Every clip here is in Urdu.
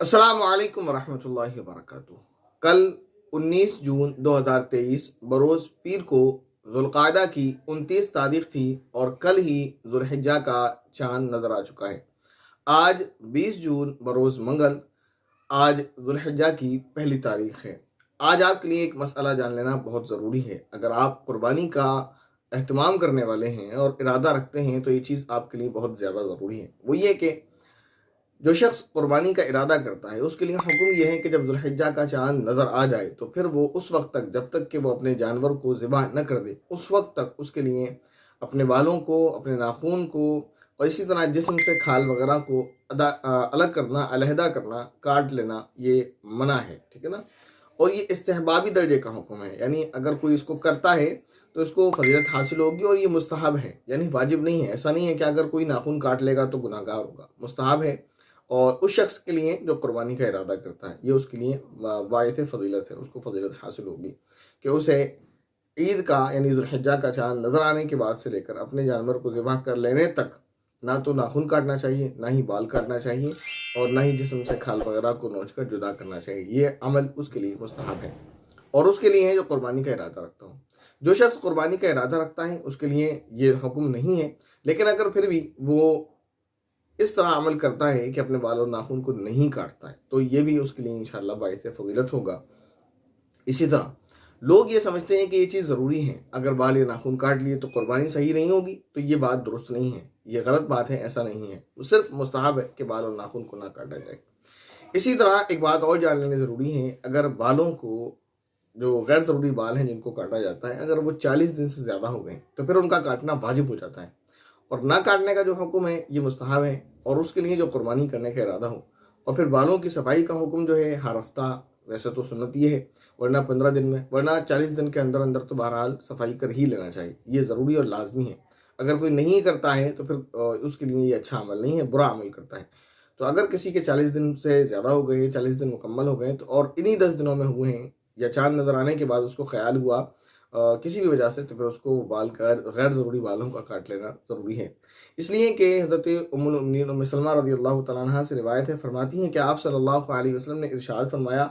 السلام علیکم ورحمۃ اللہ وبرکاتہ۔ کل 19 جون 2023 بروز پیر کو ذوالقعدہ کی 29 تاریخ تھی اور کل ہی ذوالحجہ کا چاند نظر آ چکا ہے۔ آج 20 جون بروز منگل، آج ذوالحجہ کی پہلی تاریخ ہے۔ آج آپ کے لیے ایک مسئلہ جان لینا بہت ضروری ہے۔ اگر آپ قربانی کا اہتمام کرنے والے ہیں اور ارادہ رکھتے ہیں تو یہ چیز آپ کے لیے بہت زیادہ ضروری ہے۔ وہ یہ کہ جو شخص قربانی کا ارادہ کرتا ہے اس کے لیے حکم یہ ہے کہ جب ذوالحجہ کا چاند نظر آ جائے تو پھر وہ اس وقت تک، جب تک کہ وہ اپنے جانور کو ذبح نہ کر دے، اس وقت تک اس کے لیے اپنے بالوں کو، اپنے ناخون کو اور اسی طرح جسم سے کھال وغیرہ کو الگ کرنا، علیحدہ کرنا، کاٹ لینا یہ منع ہے، ٹھیک ہے نا۔ اور یہ استحبابی درجے کا حکم ہے، یعنی اگر کوئی اس کو کرتا ہے تو اس کو فضیلت حاصل ہوگی، اور یہ مستحب ہے، یعنی واجب نہیں ہے۔ ایسا نہیں ہے کہ اگر کوئی ناخن کاٹ لے گا تو گناہ گار ہوگا، مستحب ہے۔ اور اس شخص کے لیے جو قربانی کا ارادہ کرتا ہے، یہ اس کے لیے باعث فضیلت ہے، اس کو فضیلت حاصل ہوگی کہ اسے عید کا یعنی ذوالحجہ کا چاند نظر آنے کے بعد سے لے کر اپنے جانور کو ذبح کر لینے تک نہ تو ناخن کاٹنا چاہیے، نہ ہی بال کاٹنا چاہیے، اور نہ ہی جسم سے کھال وغیرہ کو نوچ کر جدا کرنا چاہیے۔ یہ عمل اس کے لیے مستحب ہے، اور اس کے لیے ہے جو قربانی کا ارادہ رکھتا ہوں۔ جو شخص قربانی کا ارادہ رکھتا ہے اس کے لیے یہ حکم نہیں ہے، لیکن اگر پھر بھی وہ اس طرح عمل کرتا ہے کہ اپنے بال اور ناخن کو نہیں کاٹتا ہے تو یہ بھی اس کے لیے انشاءاللہ باعث فضیلت ہوگا۔ اسی طرح لوگ یہ سمجھتے ہیں کہ یہ چیز ضروری ہے، اگر بال یا ناخن کاٹ لیے تو قربانی صحیح نہیں ہوگی، تو یہ بات درست نہیں ہے، یہ غلط بات ہے، ایسا نہیں ہے۔ وہ صرف مستحب ہے کہ بال اور ناخن کو نہ کاٹا جائے۔ اسی طرح ایک بات اور جان لینا ضروری ہے، اگر بالوں کو، جو غیر ضروری بال ہیں جن کو کاٹا جاتا ہے، اگر وہ 40 دن سے زیادہ ہو گئے تو پھر ان کا کاٹنا واجب ہو جاتا ہے، اور نہ کاٹنے کا جو حکم ہے یہ مستحب ہے، اور اس کے لیے جو قربانی کرنے کا ارادہ ہو۔ اور پھر بالوں کی صفائی کا حکم جو ہے ہر ہفتہ، ویسے تو سنت یہ ہے، ورنہ 15 دن میں، ورنہ 40 دن کے اندر اندر تو بہرحال صفائی کر ہی لینا چاہیے، یہ ضروری اور لازمی ہے۔ اگر کوئی نہیں کرتا ہے تو پھر اس کے لیے یہ اچھا عمل نہیں ہے، برا عمل کرتا ہے۔ تو اگر کسی کے 40 دن سے زیادہ ہو گئے، 40 دن مکمل ہو گئے تو، اور انہی 10 دنوں میں ہوئے ہیں یا چاند نظر آنے کے بعد اس کو خیال ہوا کسی بھی وجہ سے، تو پھر اس کو بال غیر ضروری بالوں کا کاٹ لینا ضروری ہے۔ اس لیے کہ حضرت ام المؤمنین ام سلمہ رضی اللہ تعالیٰ عنہ سے روایت ہے، فرماتی ہیں کہ آپ صلی اللہ علیہ وسلم نے ارشاد فرمایا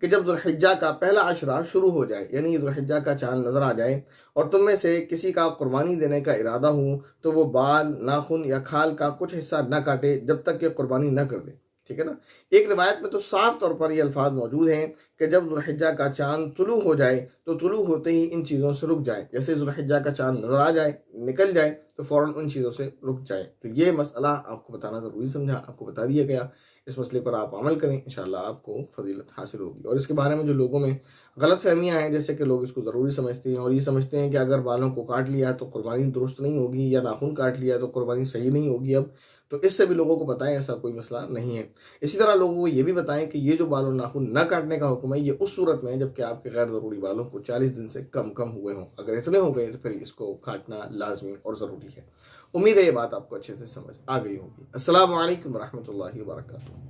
کہ جب ذوالحجہ کا پہلا عشرہ شروع ہو جائے، یعنی ذوالحجہ کا چاند نظر آ جائے، اور تم میں سے کسی کا قربانی دینے کا ارادہ ہو تو وہ بال، ناخن یا کھال کا کچھ حصہ نہ کاٹے جب تک کہ قربانی نہ کر دے، ٹھیک ہے نا۔ ایک روایت میں تو صاف طور پر یہ الفاظ موجود ہیں کہ جب ذوالحجہ کا چاند طلوع ہو جائے تو طلوع ہوتے ہی ان چیزوں سے رک جائے، جیسے ذوالحجہ کا چاند نظر آ جائے، نکل جائے تو فوراً ان چیزوں سے رک جائے۔ تو یہ مسئلہ آپ کو بتانا ضروری سمجھا، آپ کو بتا دیا گیا۔ اس مسئلے پر آپ عمل کریں، انشاءاللہ آپ کو فضیلت حاصل ہوگی۔ اور اس کے بارے میں جو لوگوں میں غلط فہمیاں ہیں، جیسے کہ لوگ اس کو ضروری سمجھتے ہیں اور یہ سمجھتے ہیں کہ اگر بالوں کو کاٹ لیا تو قربانی درست نہیں ہوگی، یا ناخن کاٹ لیا تو قربانی صحیح نہیں ہوگی اب، تو اس سے بھی لوگوں کو بتائیں ایسا کوئی مسئلہ نہیں ہے۔ اسی طرح لوگوں کو یہ بھی بتائیں کہ یہ جو بال اور ناخن نہ کاٹنے کا حکم ہے یہ اس صورت میں ہے جب کہ آپ کے غیر ضروری بالوں کو 40 دن سے کم ہوئے ہوں۔ اگر اتنے ہو گئے تو پھر اس کو کاٹنا لازمی اور ضروری ہے۔ امید ہے یہ بات آپ کو اچھے سے سمجھ آ گئی ہوگی۔ السلام علیکم ورحمۃ اللہ وبرکاتہ۔